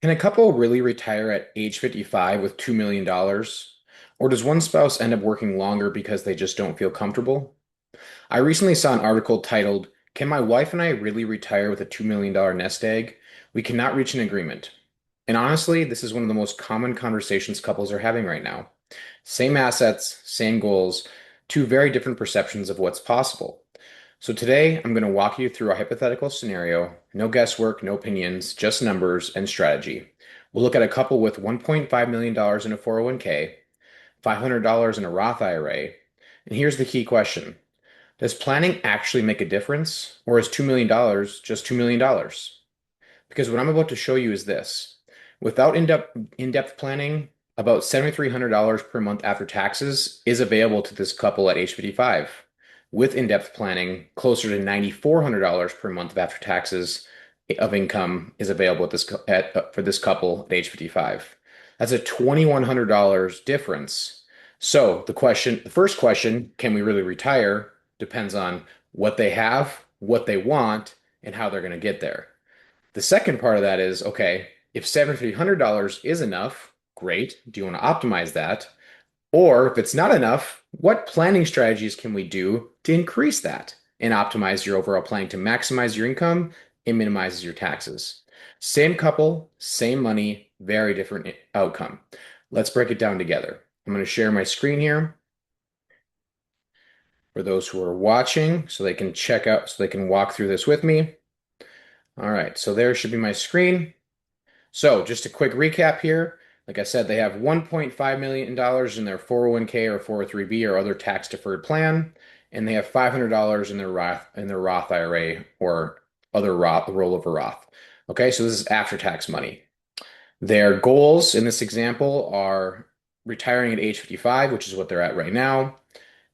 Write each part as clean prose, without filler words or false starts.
Can a couple really retire at age 55 with $2 million? Dollars? Or does one spouse end up working longer because they just don't feel comfortable? I recently saw an article titled, "Can my wife and I really retire with a $2 million nest egg? We cannot reach an agreement." And honestly, this is one of the most common conversations couples are having right now. Same assets, same goals, two very different perceptions of what's possible. So today, I'm going to walk you through a hypothetical scenario. No guesswork, no opinions, just numbers and strategy. We'll look at a couple with $1.5 million dollars in a 401k, $500 in a Roth IRA. And here's the key question. Does planning actually make a difference, or is $2 million just $2 million? Because what I'm about to show you is this. Without in-depth planning, about $7,300 per month after taxes is available to this couple at age 55. With in-depth planning, closer to $9,400 per month of after taxes of income is available for this couple at age 55. That's a $2,100 difference. So the first question, can we really retire, depends on what they have, what they want, and how they're going to get there. The second part of that is, okay, if $7,300 is enough, great. Do you want to optimize that? Or if it's not enough, what planning strategies can we do to increase that and optimize your overall planning to maximize your income and minimize your taxes? Same couple, same money, very different outcome. Let's break it down together. I'm going to share my screen here for those who are watching so they can check out, so they can walk through this with me. All right, so there should be my screen. So just a quick recap here. Like I said, they have $1.5 million in their 401k or 403b or other tax deferred plan, and they have $500 in their Roth IRA or other Roth rollover Roth. Okay, so this is after tax money. Their goals in this example are retiring at age 55, which is what they're at right now.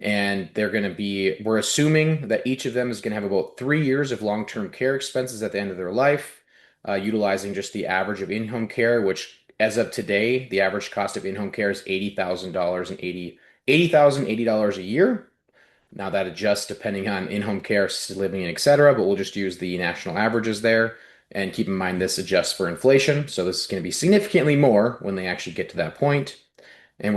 And we're assuming that each of them is going to have about 3 years of long-term care expenses at the end of their life, utilizing just the average of in-home care, which as of today, the average cost of in-home care is $80,000 and $80,080 a year. Now that adjusts depending on in-home care, assisted living, and et cetera, but we'll just use the national averages there. And keep in mind this adjusts for inflation. So this is going to be significantly more when they actually get to that point. And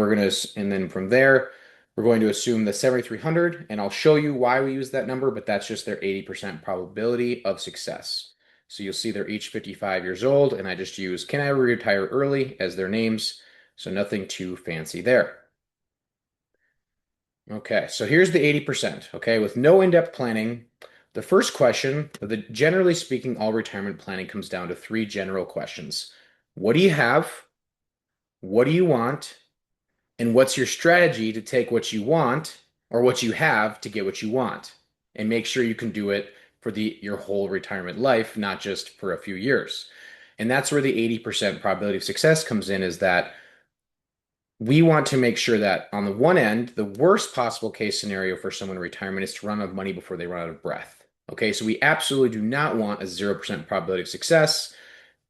then from there, we're going to assume the 7,300, and I'll show you why we use that number, but that's just their 80% probability of success. So you'll see they're each 55 years old, and I just use "can I retire early" as their names, so nothing too fancy there. Okay, so here's the 80%. Okay, with no in-depth planning, the first question, generally speaking, all retirement planning comes down to three general questions. What do you have? What do you want? And what's your strategy to take what you want or what you have to get what you want? And make sure you can do it for your whole retirement life, not just for a few years. And that's where the 80% probability of success comes in, is that we want to make sure that on the one end, the worst possible case scenario for someone in retirement is to run out of money before they run out of breath. Okay, so we absolutely do not want a 0% probability of success.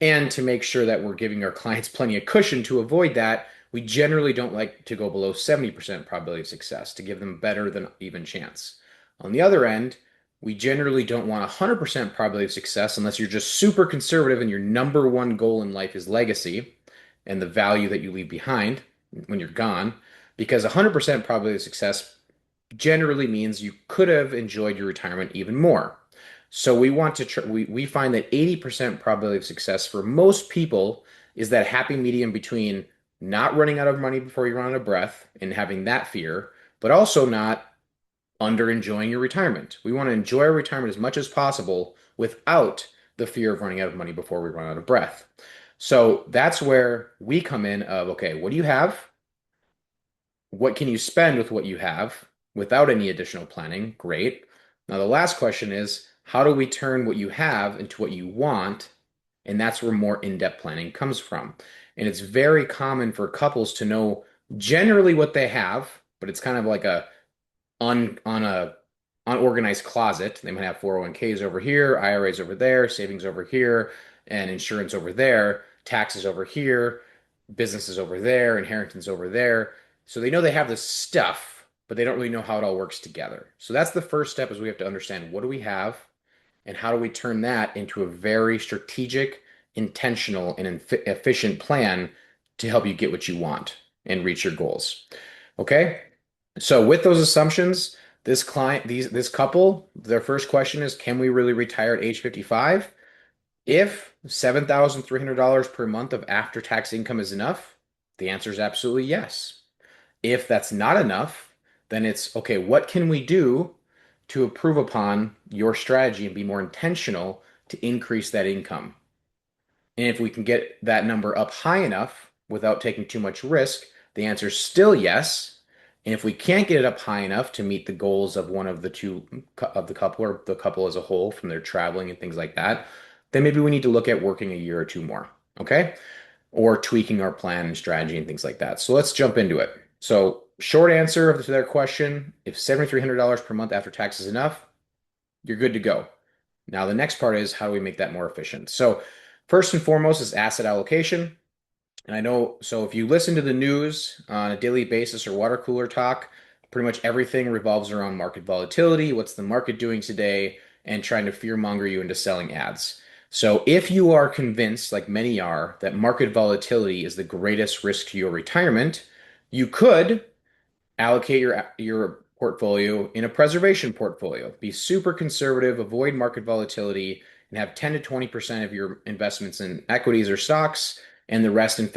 And to make sure that we're giving our clients plenty of cushion to avoid that, we generally don't like to go below 70% probability of success to give them better than even chance. On the other end, we generally don't want 100% probability of success unless you're just super conservative and your number one goal in life is legacy and the value that you leave behind when you're gone, because 100% probability of success generally means you could have enjoyed your retirement even more. So we want to we find that 80% probability of success for most people is that happy medium between not running out of money before you run out of breath and having that fear, but also not under enjoying your retirement. We want to enjoy our retirement as much as possible without the fear of running out of money before we run out of breath. So that's where we come in of, okay, what do you have? What can you spend with what you have without any additional planning? Great. Now, the last question is, how do we turn what you have into what you want? And that's where more in-depth planning comes from. And it's very common for couples to know generally what they have, but it's kind of like on a unorganized closet. They might have 401ks over here, IRAs over there, savings over here, and insurance over there, taxes over here, businesses over there, inheritance over there. So they know they have this stuff, but they don't really know how it all works together. So that's the first step, is we have to understand what do we have and how do we turn that into a very strategic intentional and efficient plan to help you get what you want and reach your goals. Okay? So with those assumptions, this couple, their first question is, can we really retire at age 55? If $7,300 per month of after-tax income is enough, the answer is absolutely yes. If that's not enough, then it's okay, what can we do to improve upon your strategy and be more intentional to increase that income? And if we can get that number up high enough without taking too much risk, the answer is still yes. And if we can't get it up high enough to meet the goals of one of the two of the couple or the couple as a whole from their traveling and things like that, then maybe we need to look at working a year or two more. Okay? Or tweaking our plan and strategy and things like that. So let's jump into it. So, short answer to their question, if $7,300 per month after tax is enough, you're good to go. Now, the next part is how do we make that more efficient? So, first and foremost is asset allocation. And I know, so if you listen to the news on a daily basis or water cooler talk, pretty much everything revolves around market volatility, what's the market doing today, and trying to fear monger you into selling ads. So if you are convinced, like many are, that market volatility is the greatest risk to your retirement, you could allocate your portfolio in a preservation portfolio. Be super conservative, avoid market volatility, and have 10 to 20% of your investments in equities or stocks and the rest in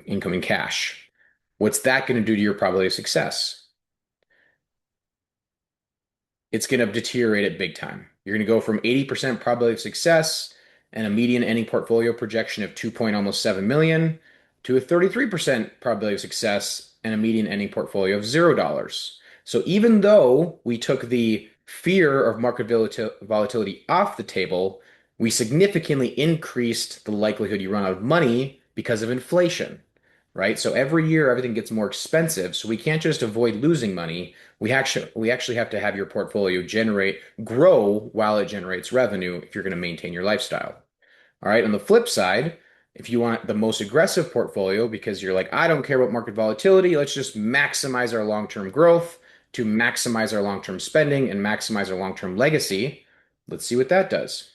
income and cash. What's that going to do to your probability of success? It's going to deteriorate it big time. You're going to go from 80% probability of success and a median ending portfolio projection of 2.7 million to a 33% probability of success and a median ending portfolio of $0. So even though we took the fear of market volatility off the table, we significantly increased the likelihood you run out of money because of inflation, right? So every year everything gets more expensive. So we can't just avoid losing money. We actually have to have your portfolio grow while it generates revenue if you're going to maintain your lifestyle. All right. On the flip side, if you want the most aggressive portfolio because you're like, I don't care about market volatility, let's just maximize our long-term growth to maximize our long-term spending and maximize our long-term legacy. Let's see what that does.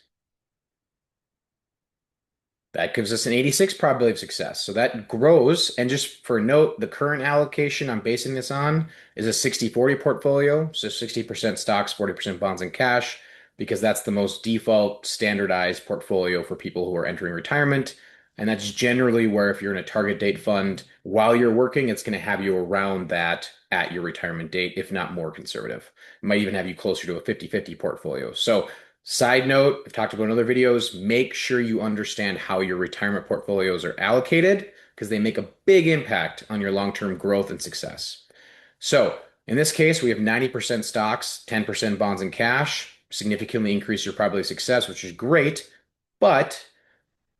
That gives us an 86 probability of success. So that grows. And just for a note, the current allocation I'm basing this on is a 60/40 portfolio. So 60% stocks, 40% bonds and cash, because that's the most default standardized portfolio for people who are entering retirement. And that's generally where, if you're in a target date fund while you're working, it's going to have you around that at your retirement date, if not more conservative. It might even have you closer to a 50/50 portfolio. So side note, I've talked about in other videos, make sure you understand how your retirement portfolios are allocated because they make a big impact on your long-term growth and success. So in this case, we have 90% stocks, 10% bonds and cash, significantly increase your probability of success, which is great. But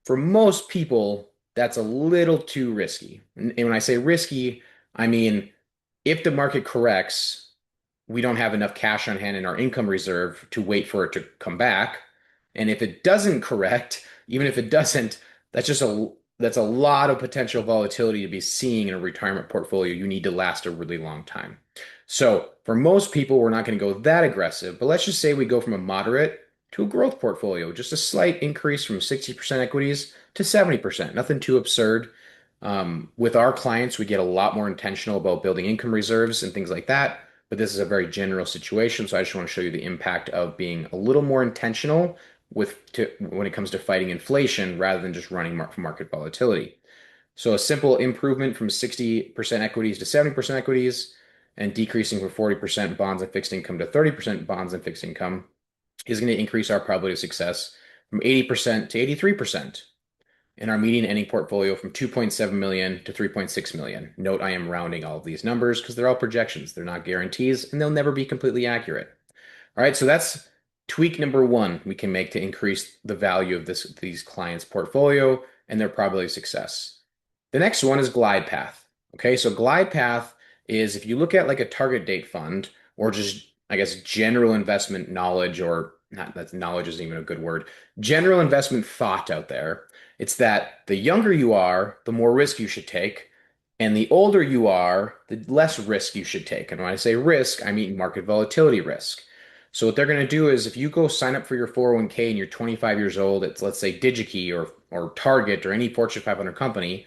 for most people, that's a little too risky. And when I say risky, I mean, if the market corrects, we don't have enough cash on hand in our income reserve to wait for it to come back. And if it doesn't correct, even if it doesn't, that's a lot of potential volatility to be seeing in a retirement portfolio. You need to last a really long time. So for most people, we're not going to go that aggressive, but let's just say we go from a moderate to a growth portfolio, just a slight increase from 60% equities to 70%, nothing too absurd. With our clients, we get a lot more intentional about building income reserves and things like that. But this is a very general situation, so I just want to show you the impact of being a little more intentional when it comes to fighting inflation rather than just running from market volatility. So a simple improvement from 60% equities to 70% equities and decreasing from 40% bonds and fixed income to 30% bonds and fixed income is going to increase our probability of success from 80% to 83%. And our median ending portfolio from 2.7 million to 3.6 million. Note I am rounding all of these numbers because they're all projections. They're not guarantees, and they'll never be completely accurate. All right, so that's tweak number one we can make to increase the value of these clients' portfolio and their probability of success. The next one is glide path. Okay, so glide path is if you look at like a target date fund or just, I guess, general investment knowledge, or not, that knowledge isn't even a good word, general investment thought out there. It's that the younger you are, the more risk you should take. And the older you are, the less risk you should take. And when I say risk, I mean market volatility risk. So what they're going to do is if you go sign up for your 401k and you're 25 years old, it's let's say DigiKey or Target or any Fortune 500 company,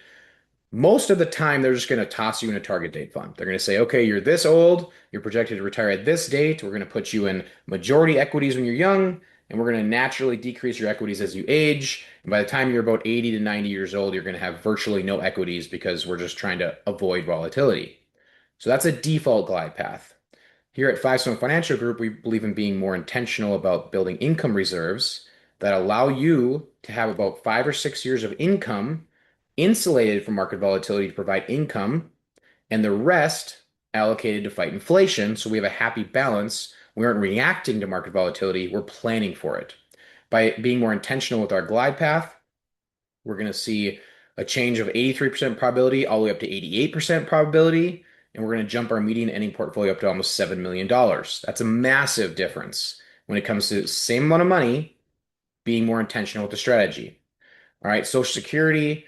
most of the time they're just going to toss you in a target date fund. They're going to say, okay, you're this old, you're projected to retire at this date. We're going to put you in majority equities when you're young, and we're going to naturally decrease your equities as you age. And by the time you're about 80 to 90 years old, you're going to have virtually no equities because we're just trying to avoid volatility. So that's a default glide path. Here at Five Stone Financial Group, we believe in being more intentional about building income reserves that allow you to have about 5 or 6 years of income insulated from market volatility to provide income, and the rest allocated to fight inflation. So we have a happy balance. We aren't reacting to market volatility, we're planning for it. By being more intentional with our glide path, we're going to see a change of 83% probability all the way up to 88% probability. And we're going to jump our median ending portfolio up to almost $7 million. That's a massive difference when it comes to the same amount of money being more intentional with the strategy. All right, Social Security,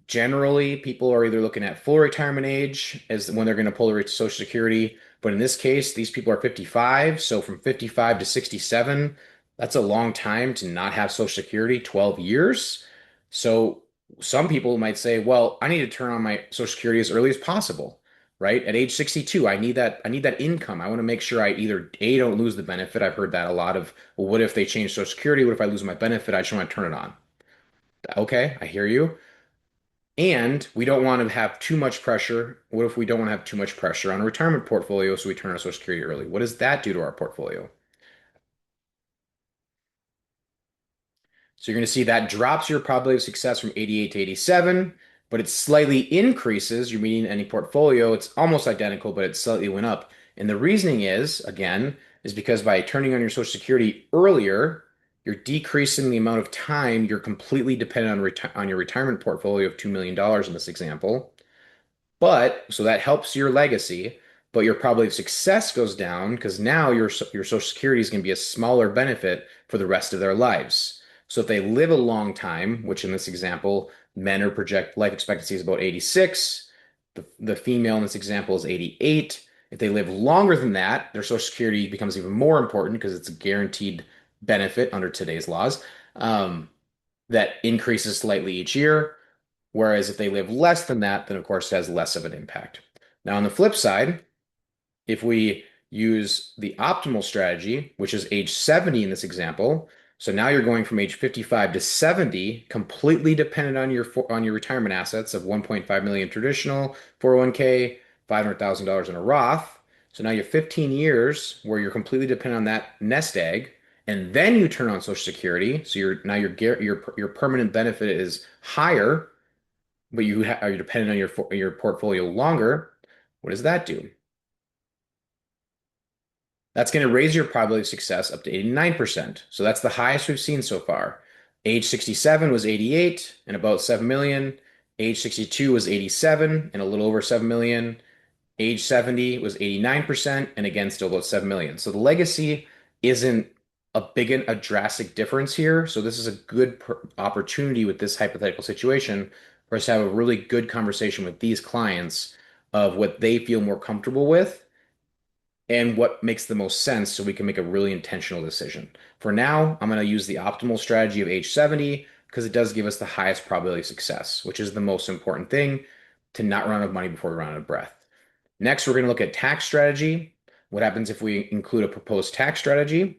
generally people are either looking at full retirement age as when they're going to pull their Social Security. But in this case, these people are 55. So from 55 to 67, that's a long time to not have Social Security, 12 years. So some people might say, well, I need to turn on my Social Security as early as possible, right? At age 62, I need that income. I want to make sure I either A, don't lose the benefit. I've heard that a lot of, well, what if they change Social Security? What if I lose my benefit? I just want to turn it on. Okay, I hear you. And we don't want to have too much pressure. What if we don't want to have too much pressure on a retirement portfolio so we turn our Social Security early? What does that do to our portfolio? So you're going to see that drops your probability of success from 88 to 87, but it slightly increases your median ending portfolio. It's almost identical, but it slightly went up. And the reasoning is, again, is because by turning on your Social Security earlier, you're decreasing the amount of time you're completely dependent on your retirement portfolio of $2 million dollars in this example. But so that helps your legacy, but your probability of success goes down because now your Social Security is going to be a smaller benefit for the rest of their lives. So if they live a long time, which in this example, men are project life expectancy is about 86, the female in this example is 88. If they live longer than that, their Social Security becomes even more important because it's a guaranteed benefit under today's laws. That increases slightly each year. Whereas if they live less than that, then of course it has less of an impact. Now, on the flip side, if we use the optimal strategy, which is age 70 in this example, so now you're going from age 55 to 70, completely dependent on your retirement assets of 1.5 million traditional 401k, $500,000 in a Roth. So now you have 15 years where you're completely dependent on that nest egg, and then you turn on Social Security. So your permanent benefit is higher, but are dependent on your portfolio longer. What does that do? That's going to raise your probability of success up to 89%. So that's the highest we've seen so far. Age 67 was 88 and about 7 million. Age 62 was 87 and a little over 7 million. Age 70 was 89% and again still about 7 million. So the legacy isn't a drastic difference here. So this is a good opportunity with this hypothetical situation for us to have a really good conversation with these clients of what they feel more comfortable with and what makes the most sense so we can make a really intentional decision. For now, I'm going to use the optimal strategy of age 70 because it does give us the highest probability of success, which is the most important thing to not run out of money before we run out of breath. Next, we're going to look at tax strategy. What happens if we include a proposed tax strategy?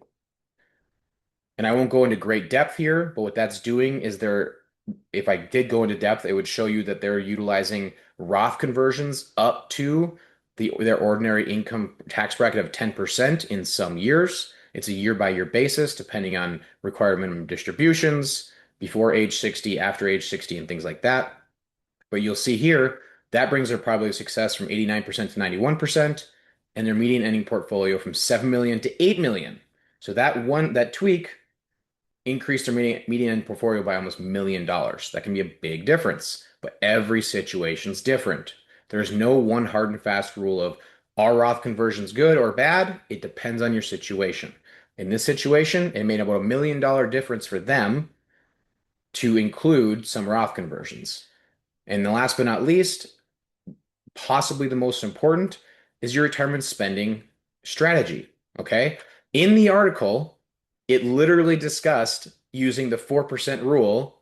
And I won't go into great depth here, but what that's doing is if I did go into depth, it would show you that they're utilizing Roth conversions up to their ordinary income tax bracket of 10% in some years. It's a year by year basis, depending on required minimum distributions before age 60, after age 60, and things like that. But you'll see here, that brings their probability of success from 89% to 91%, and their median ending portfolio from 7 million to 8 million. So that tweak increased their median portfolio by almost $1 million. That can be a big difference, but every situation's different. There's no one hard and fast rule of are Roth conversions good or bad? It depends on your situation. In this situation, it made about $1 million difference for them to include some Roth conversions. And the last but not least, possibly the most important, is your retirement spending strategy. Okay. In the article, it literally discussed using the 4% rule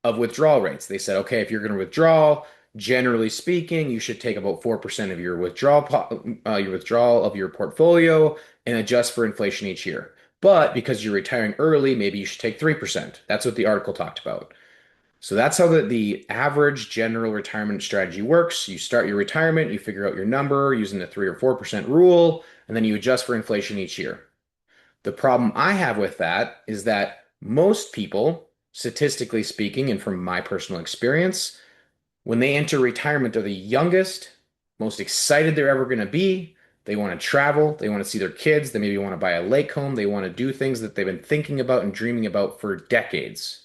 of withdrawal rates. They said, okay, if you're going to withdraw, generally speaking, you should take about 4% of your withdrawal of your portfolio and adjust for inflation each year. But because you're retiring early, maybe you should take 3%. That's what the article talked about. So that's how the average general retirement strategy works. You start your retirement, you figure out your number using the 3 or 4% rule, and then you adjust for inflation each year. The problem I have with that is that most people, statistically speaking, and from my personal experience, when they enter retirement, they're the youngest, most excited they're ever going to be. They want to travel, they want to see their kids, they maybe want to buy a lake home, they want to do things that they've been thinking about and dreaming about for decades.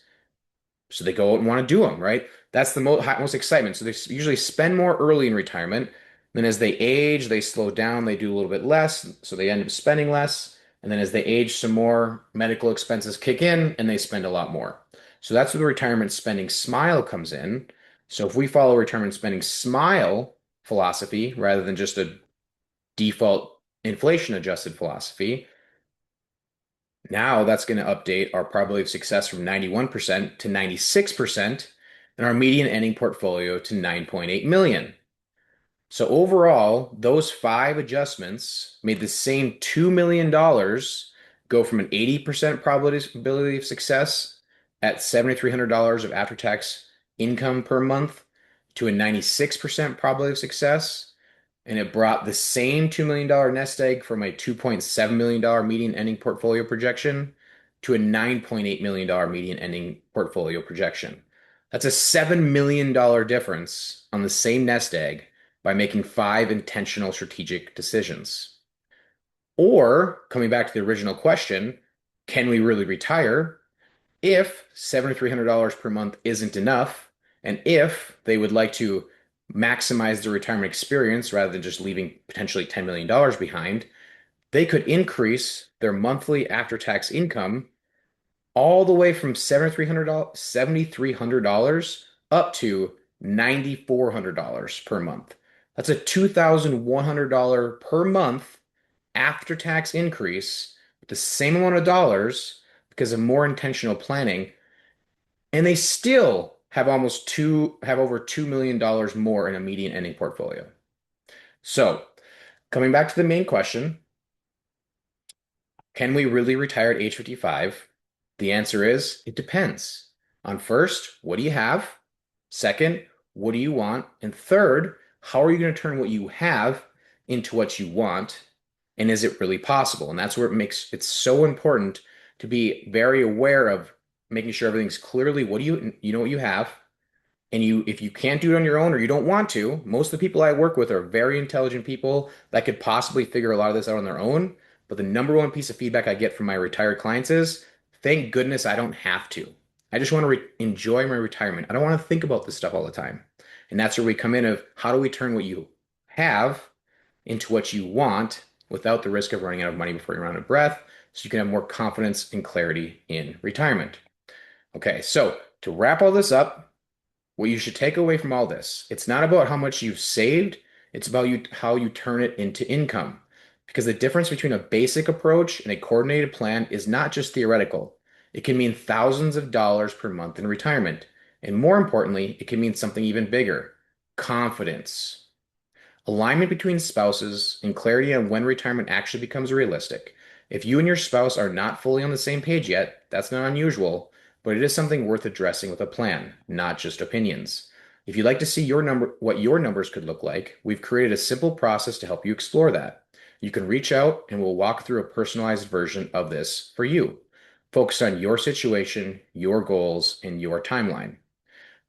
So they go out and want to do them, right? That's the most excitement. So they usually spend more early in retirement. Then as they age, they slow down, they do a little bit less. So they end up spending less. And then as they age some more, medical expenses kick in and they spend a lot more. So that's where the retirement spending smile comes in. So if we follow retirement spending smile philosophy rather than just a default inflation adjusted philosophy, now that's going to update our probability of success from 91% to 96% and our median ending portfolio to 9.8 million. So overall, those five adjustments made the same $2 million go from an 80% probability of success at $7,300 of after-tax income per month to a 96% probability of success, and it brought the same $2 million nest egg from a $2.7 million median ending portfolio projection to a $9.8 million median ending portfolio projection. That's a $7 million difference on the same nest egg by making five intentional strategic decisions. Or, coming back to the original question, can we really retire? If $7,300 per month isn't enough, and if they would like to maximize the retirement experience rather than just leaving potentially $10 million behind, they could increase their monthly after-tax income all the way from $7,300 up to $9,400 per month. That's a $2,100 per month after-tax increase with the same amount of dollars because of more intentional planning, and they still have over $2 million more in a median ending portfolio. So, coming back to the main question, can we really retire at age 55? The answer is it depends. On first, what do you have? Second, what do you want? And third, how are you going to turn what you have into what you want? And is it really possible? And that's where it makes it so important to be very aware of making sure everything's clearly what do you know what you have, and if you can't do it on your own or you don't want to, most of the people I work with are very intelligent people that could possibly figure a lot of this out on their own. But the number one piece of feedback I get from my retired clients is, thank goodness I don't have to. I just want to enjoy my retirement. I don't want to think about this stuff all the time. And that's where we come in of how do we turn what you have into what you want without the risk of running out of money before you run out of breath, so you can have more confidence and clarity in retirement. Okay, so to wrap all this up, what you should take away from all this, it's not about how much you've saved, it's about how you turn it into income. Because the difference between a basic approach and a coordinated plan is not just theoretical. It can mean thousands of dollars per month in retirement. And more importantly, it can mean something even bigger, confidence. Alignment between spouses and clarity on when retirement actually becomes realistic. If you and your spouse are not fully on the same page yet, that's not unusual, but it is something worth addressing with a plan, not just opinions. If you'd like to see what your numbers could look like, we've created a simple process to help you explore that. You can reach out and we'll walk through a personalized version of this for you, focused on your situation, your goals, and your timeline.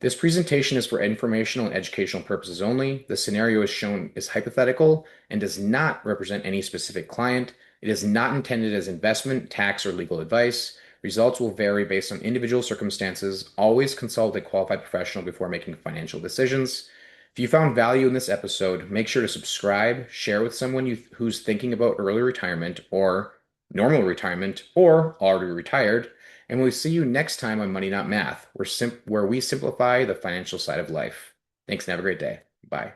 This presentation is for informational and educational purposes only. The scenario is shown is hypothetical and does not represent any specific client. It is not intended as investment, tax, or legal advice. Results will vary based on individual circumstances. Always consult a qualified professional before making financial decisions. If you found value in this episode, make sure to subscribe, share with someone who's thinking about early retirement or normal retirement or already retired. And we'll see you next time on Money Not Math, where we simplify the financial side of life. Thanks and have a great day. Bye.